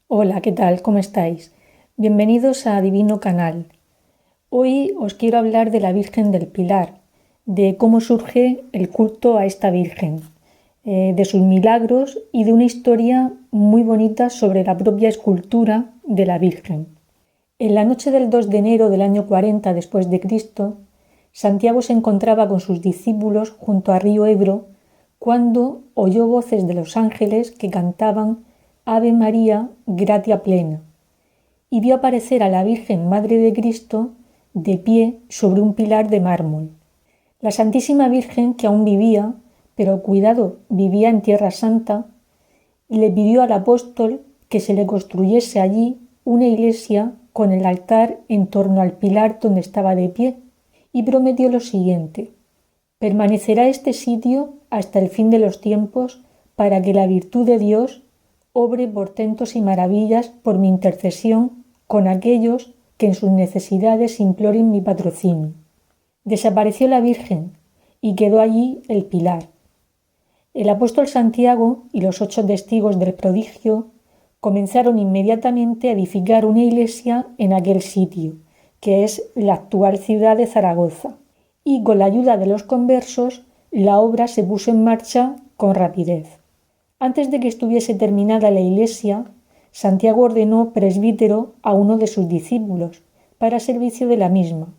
Hola, ¿qué tal? ¿Cómo estáis? Bienvenidos a Divino Canal. Hoy os quiero hablar de la Virgen del Pilar, de cómo surge el culto a esta Virgen, de sus milagros y de una historia muy bonita sobre la propia escultura de la Virgen. En la noche del 2 de enero del año 40 después de Cristo, Santiago se encontraba con sus discípulos junto al río Ebro cuando oyó voces de los ángeles que cantaban Ave María, gratia plena, y vio aparecer a la Virgen Madre de Cristo de pie sobre un pilar de mármol. La Santísima Virgen, que aún vivía, pero cuidado, vivía en Tierra Santa, le pidió al apóstol que se le construyese allí una iglesia con el altar en torno al pilar donde estaba de pie, y prometió lo siguiente: permanecerá este sitio hasta el fin de los tiempos para que la virtud de Dios obre portentos y maravillas por mi intercesión con aquellos que en sus necesidades imploren mi patrocinio. Desapareció la Virgen y quedó allí el pilar. El apóstol Santiago y los 8 testigos del prodigio comenzaron inmediatamente a edificar una iglesia en aquel sitio, que es la actual ciudad de Zaragoza, y con la ayuda de los conversos la obra se puso en marcha con rapidez. Antes de que estuviese terminada la iglesia, Santiago ordenó presbítero a uno de sus discípulos para servicio de la misma.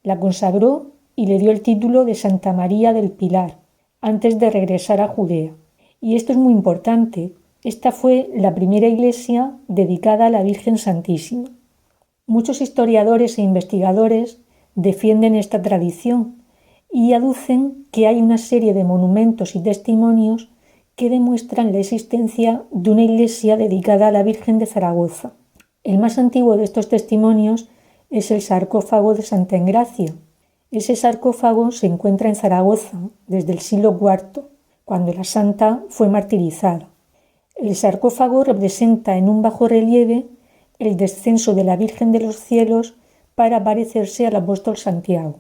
La consagró y le dio el título de Santa María del Pilar antes de regresar a Judea. Y esto es muy importante. Esta fue la primera iglesia dedicada a la Virgen Santísima. Muchos historiadores e investigadores defienden esta tradición y aducen que hay una serie de monumentos y testimonios que demuestran la existencia de una iglesia dedicada a la Virgen de Zaragoza. El más antiguo de estos testimonios es el sarcófago de Santa Engracia. Ese sarcófago se encuentra en Zaragoza desde el siglo IV, cuando la santa fue martirizada. El sarcófago representa en un bajo relieve el descenso de la Virgen de los Cielos para parecerse al apóstol Santiago.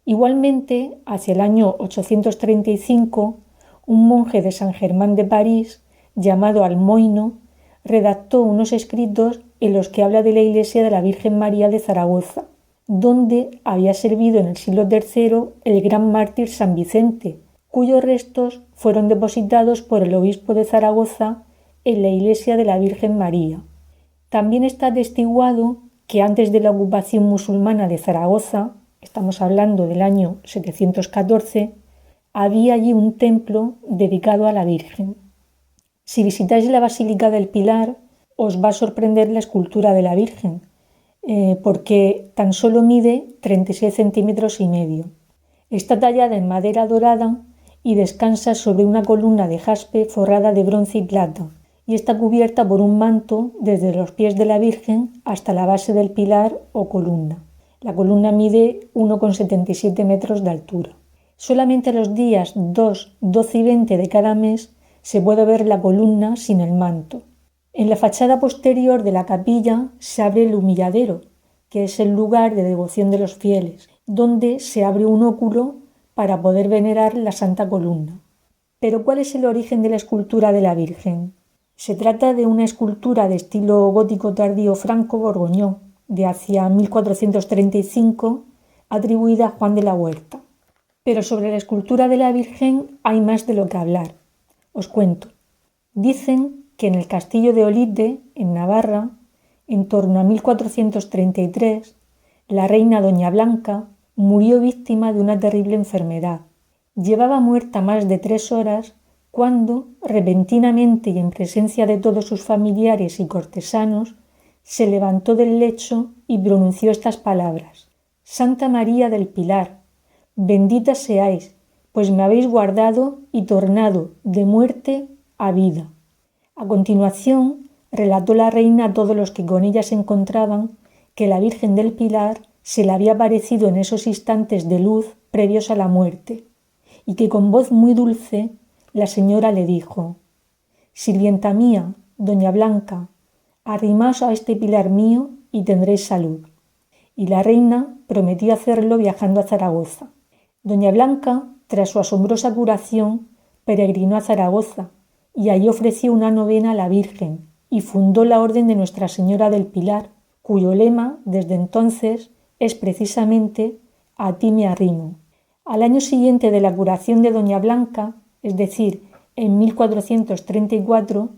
Igualmente, hacia el año 835, un monje de San Germán de París, llamado Almoino, redactó unos escritos en los que habla de la iglesia de la Virgen María de Zaragoza, donde había servido en el siglo III el gran mártir San Vicente, cuyos restos fueron depositados por el obispo de Zaragoza en la iglesia de la Virgen María. También está atestiguado que antes de la ocupación musulmana de Zaragoza, estamos hablando del año 714, había allí un templo dedicado a la Virgen. Si visitáis la Basílica del Pilar, os va a sorprender la escultura de la Virgen, porque tan solo mide 36 centímetros y medio. Está tallada en madera dorada y descansa sobre una columna de jaspe forrada de bronce y plata, y está cubierta por un manto desde los pies de la Virgen hasta la base del pilar o columna. La columna mide 1,77 metros de altura. Solamente los días 2, 12 y 20 de cada mes se puede ver la columna sin el manto. En la fachada posterior de la capilla se abre el humilladero, que es el lugar de devoción de los fieles, donde se abre un óculo para poder venerar la Santa Columna. Pero ¿cuál es el origen de la escultura de la Virgen? Se trata de una escultura de estilo gótico tardío franco-borgoñón, de hacia 1435, atribuida a Juan de la Huerta. Pero sobre la escultura de la Virgen hay más de lo que hablar. Os cuento. Dicen que en el castillo de Olite, en Navarra, en torno a 1433, la reina Doña Blanca murió víctima de una terrible enfermedad. Llevaba muerta más de 3 horas cuando, repentinamente y en presencia de todos sus familiares y cortesanos, se levantó del lecho y pronunció estas palabras: Santa María del Pilar, bendita seáis, pues me habéis guardado y tornado de muerte a vida. A continuación, relató la reina a todos los que con ella se encontraban que la Virgen del Pilar se le había aparecido en esos instantes de luz previos a la muerte, y que con voz muy dulce la señora le dijo: Sirvienta mía, doña Blanca, arrimaos a este pilar mío y tendréis salud. Y la reina prometió hacerlo viajando a Zaragoza. Doña Blanca, tras su asombrosa curación, peregrinó a Zaragoza y allí ofreció una novena a la Virgen y fundó la Orden de Nuestra Señora del Pilar, cuyo lema desde entonces es precisamente "A ti me arrimo". Al año siguiente de la curación de Doña Blanca, es decir, en 1434,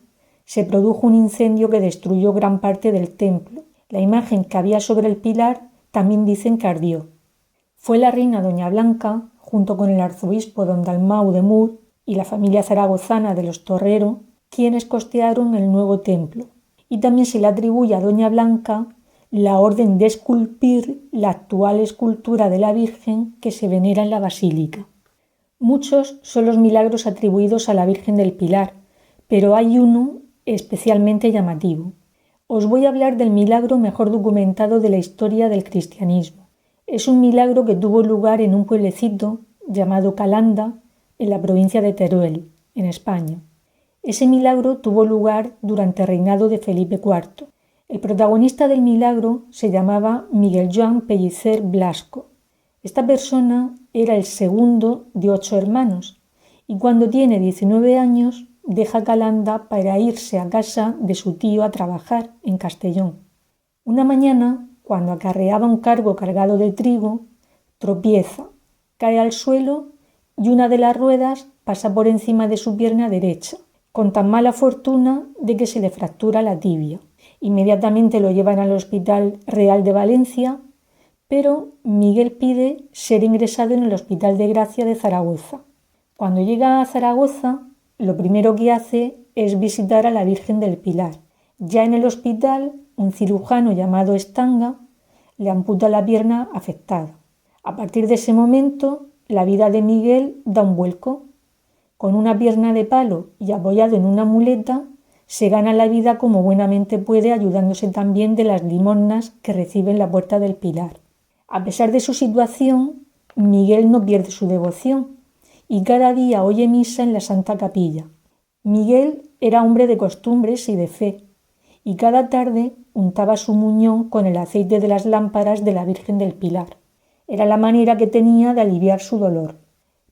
se produjo un incendio que destruyó gran parte del templo. La imagen que había sobre el pilar también dicen que ardió. Fue la reina Doña Blanca, junto con el arzobispo don Dalmau de Mur y la familia zaragozana de los Torrero, quienes costearon el nuevo templo. Y también se le atribuye a Doña Blanca la orden de esculpir la actual escultura de la Virgen que se venera en la basílica. Muchos son los milagros atribuidos a la Virgen del Pilar, pero hay uno especialmente llamativo. Os voy a hablar del milagro mejor documentado de la historia del cristianismo. Es un milagro que tuvo lugar en un pueblecito llamado Calanda, en la provincia de Teruel, en España. Ese milagro tuvo lugar durante el reinado de Felipe IV. El protagonista del milagro se llamaba Miguel Joan Pellicer Blasco. Esta persona era el segundo de 8 hermanos y cuando tiene 19 años deja Calanda para irse a casa de su tío a trabajar en Castellón. Una mañana, cuando acarreaba un cargo cargado de trigo, tropieza, cae al suelo y una de las ruedas pasa por encima de su pierna derecha, con tan mala fortuna de que se le fractura la tibia. Inmediatamente lo llevan al Hospital Real de Valencia, pero Miguel pide ser ingresado en el Hospital de Gracia de Zaragoza. Cuando llega a Zaragoza, lo primero que hace es visitar a la Virgen del Pilar. Ya en el hospital, un cirujano llamado Estanga le amputa la pierna afectada. A partir de ese momento, la vida de Miguel da un vuelco. Con una pierna de palo y apoyado en una muleta, se gana la vida como buenamente puede, ayudándose también de las limosnas que recibe en la Puerta del Pilar. A pesar de su situación, Miguel no pierde su devoción y cada día oye misa en la Santa Capilla. Miguel era hombre de costumbres y de fe, y cada tarde untaba su muñón con el aceite de las lámparas de la Virgen del Pilar. Era la manera que tenía de aliviar su dolor.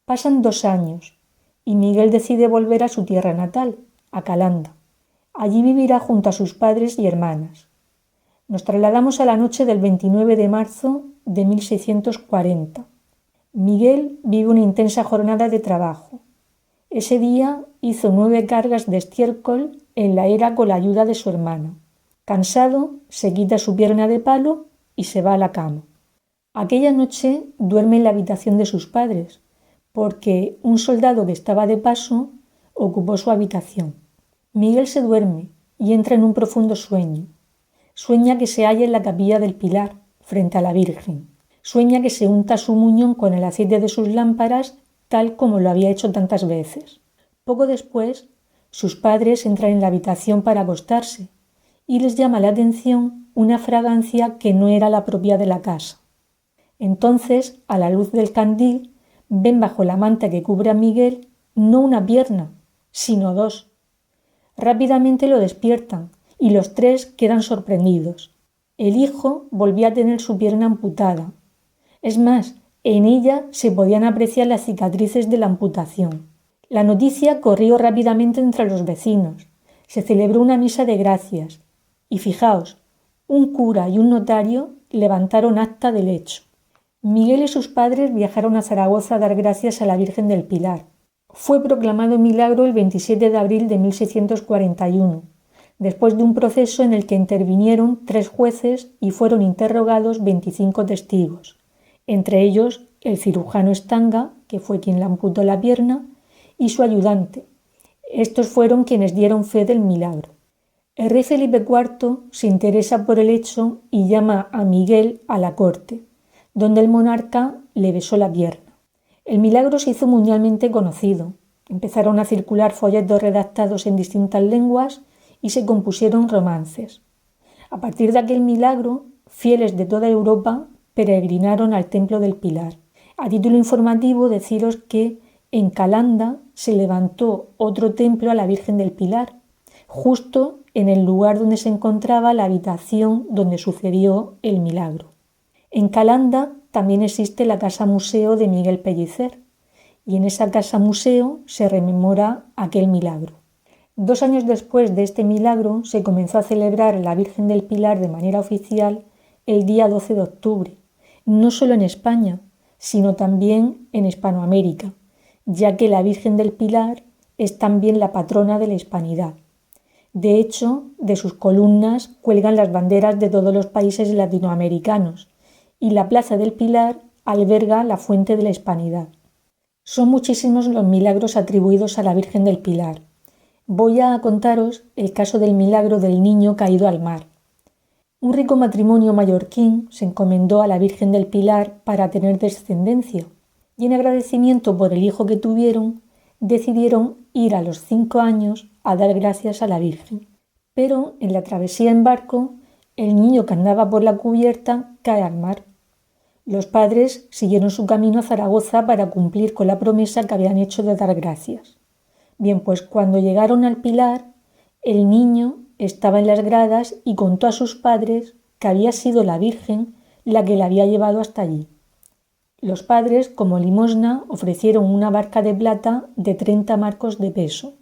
Pasan 2 años y Miguel decide volver a su tierra natal, a Calanda. Allí vivirá junto a sus padres y hermanas. Nos trasladamos a la noche del 29 de marzo de 1640. Miguel vive una intensa jornada de trabajo. Ese día hizo 9 cargas de estiércol en la era con la ayuda de su hermana. Cansado, se quita su pierna de palo y se va a la cama. Aquella noche duerme en la habitación de sus padres, porque un soldado que estaba de paso ocupó su habitación. Miguel se duerme y entra en un profundo sueño. Sueña que se halla en la capilla del Pilar, frente a la Virgen. Sueña que se unta su muñón con el aceite de sus lámparas, tal como lo había hecho tantas veces. Poco después, sus padres entran en la habitación para acostarse y les llama la atención una fragancia que no era la propia de la casa. Entonces, a la luz del candil, ven bajo la manta que cubre a Miguel no una pierna, sino 2. Rápidamente lo despiertan y los 3 quedan sorprendidos. El hijo volvía a tener su pierna amputada. Es más, en ella se podían apreciar las cicatrices de la amputación. La noticia corrió rápidamente entre los vecinos. Se celebró una misa de gracias y fijaos, un cura y un notario levantaron acta del hecho. Miguel y sus padres viajaron a Zaragoza a dar gracias a la Virgen del Pilar. Fue proclamado milagro el 27 de abril de 1641, después de un proceso en el que intervinieron 3 jueces y fueron interrogados 25 testigos, entre ellos el cirujano Estanga, que fue quien le amputó la pierna, y su ayudante. Estos fueron quienes dieron fe del milagro. El rey Felipe IV se interesa por el hecho y llama a Miguel a la corte, donde el monarca le besó la pierna. El milagro se hizo mundialmente conocido. Empezaron a circular folletos redactados en distintas lenguas y se compusieron romances. A partir de aquel milagro, fieles de toda Europa peregrinaron al Templo del Pilar. A título informativo, deciros que en Calanda se levantó otro templo a la Virgen del Pilar, justo en el lugar donde se encontraba la habitación donde sucedió el milagro. En Calanda también existe la Casa Museo de Miguel Pellicer y en esa Casa Museo se rememora aquel milagro. 2 años después de este milagro se comenzó a celebrar a la Virgen del Pilar de manera oficial el día 12 de octubre, no solo en España, sino también en Hispanoamérica, ya que la Virgen del Pilar es también la patrona de la hispanidad. De hecho, de sus columnas cuelgan las banderas de todos los países latinoamericanos y la Plaza del Pilar alberga la fuente de la hispanidad. Son muchísimos los milagros atribuidos a la Virgen del Pilar. Voy a contaros el caso del milagro del niño caído al mar. Un rico matrimonio mallorquín se encomendó a la Virgen del Pilar para tener descendencia y en agradecimiento por el hijo que tuvieron, decidieron ir a los 5 años a dar gracias a la Virgen. Pero en la travesía en barco, el niño que andaba por la cubierta cae al mar. Los padres siguieron su camino a Zaragoza para cumplir con la promesa que habían hecho de dar gracias. Bien, pues cuando llegaron al Pilar, el niño estaba en las gradas y contó a sus padres que había sido la Virgen la que le había llevado hasta allí. Los padres, como limosna, ofrecieron una barca de plata de 30 marcos de peso.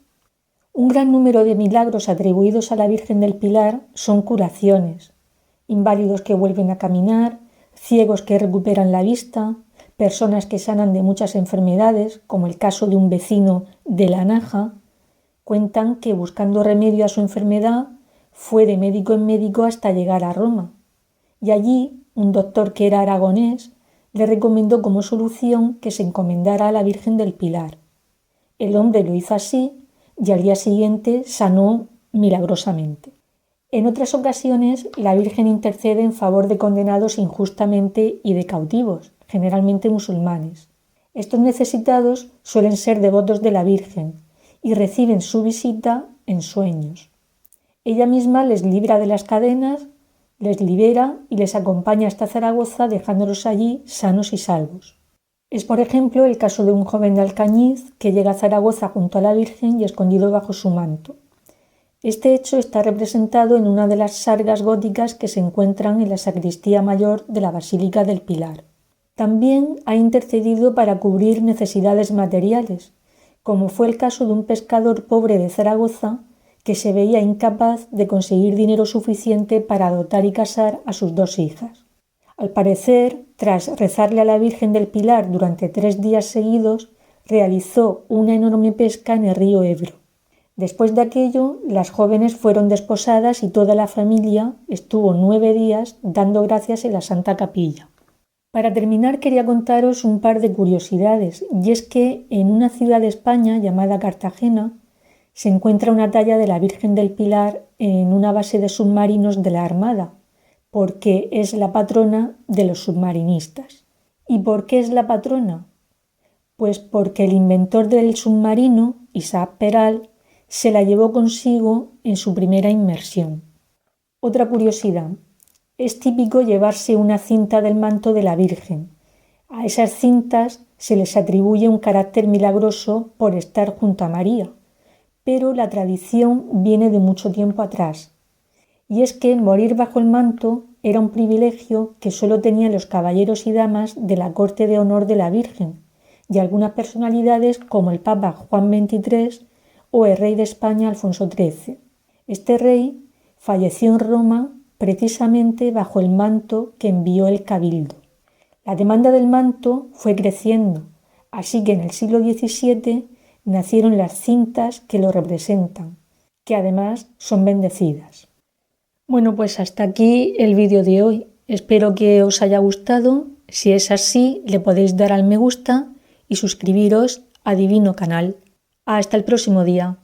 Un gran número de milagros atribuidos a la Virgen del Pilar son curaciones, inválidos que vuelven a caminar, ciegos que recuperan la vista, personas que sanan de muchas enfermedades, como el caso de un vecino de La Naja. Cuentan que buscando remedio a su enfermedad fue de médico en médico hasta llegar a Roma. Y allí un doctor que era aragonés le recomendó como solución que se encomendara a la Virgen del Pilar. El hombre lo hizo así y al día siguiente sanó milagrosamente. En otras ocasiones, la Virgen intercede en favor de condenados injustamente y de cautivos, generalmente musulmanes. Estos necesitados suelen ser devotos de la Virgen y reciben su visita en sueños. Ella misma les libra de las cadenas, les libera y les acompaña hasta Zaragoza dejándolos allí sanos y salvos. Es, por ejemplo, el caso de un joven de Alcañiz que llega a Zaragoza junto a la Virgen y escondido bajo su manto. Este hecho está representado en una de las sargas góticas que se encuentran en la sacristía mayor de la Basílica del Pilar. También ha intercedido para cubrir necesidades materiales, como fue el caso de un pescador pobre de Zaragoza que se veía incapaz de conseguir dinero suficiente para adoptar y casar a sus 2 hijas. Al parecer, tras rezarle a la Virgen del Pilar durante 3 días seguidos, realizó una enorme pesca en el río Ebro. Después de aquello, las jóvenes fueron desposadas y toda la familia estuvo 9 días dando gracias en la Santa Capilla. Para terminar, quería contaros un par de curiosidades, y es que en una ciudad de España llamada Cartagena se encuentra una talla de la Virgen del Pilar en una base de submarinos de la Armada, porque es la patrona de los submarinistas. ¿Y por qué es la patrona? Pues porque el inventor del submarino, Isaac Peral, se la llevó consigo en su primera inmersión. Otra curiosidad. Es típico llevarse una cinta del manto de la Virgen. A esas cintas se les atribuye un carácter milagroso por estar junto a María, pero la tradición viene de mucho tiempo atrás. Y es que morir bajo el manto era un privilegio que solo tenían los caballeros y damas de la corte de honor de la Virgen y algunas personalidades como el Papa Juan XXIII o el rey de España Alfonso XIII. Este rey falleció en Roma precisamente bajo el manto que envió el cabildo. La demanda del manto fue creciendo, así que en el siglo XVII nacieron las cintas que lo representan, que además son bendecidas. Bueno, pues hasta aquí el vídeo de hoy. Espero que os haya gustado. Si es así, le podéis dar al me gusta y suscribiros a Divino Canal. Hasta el próximo día.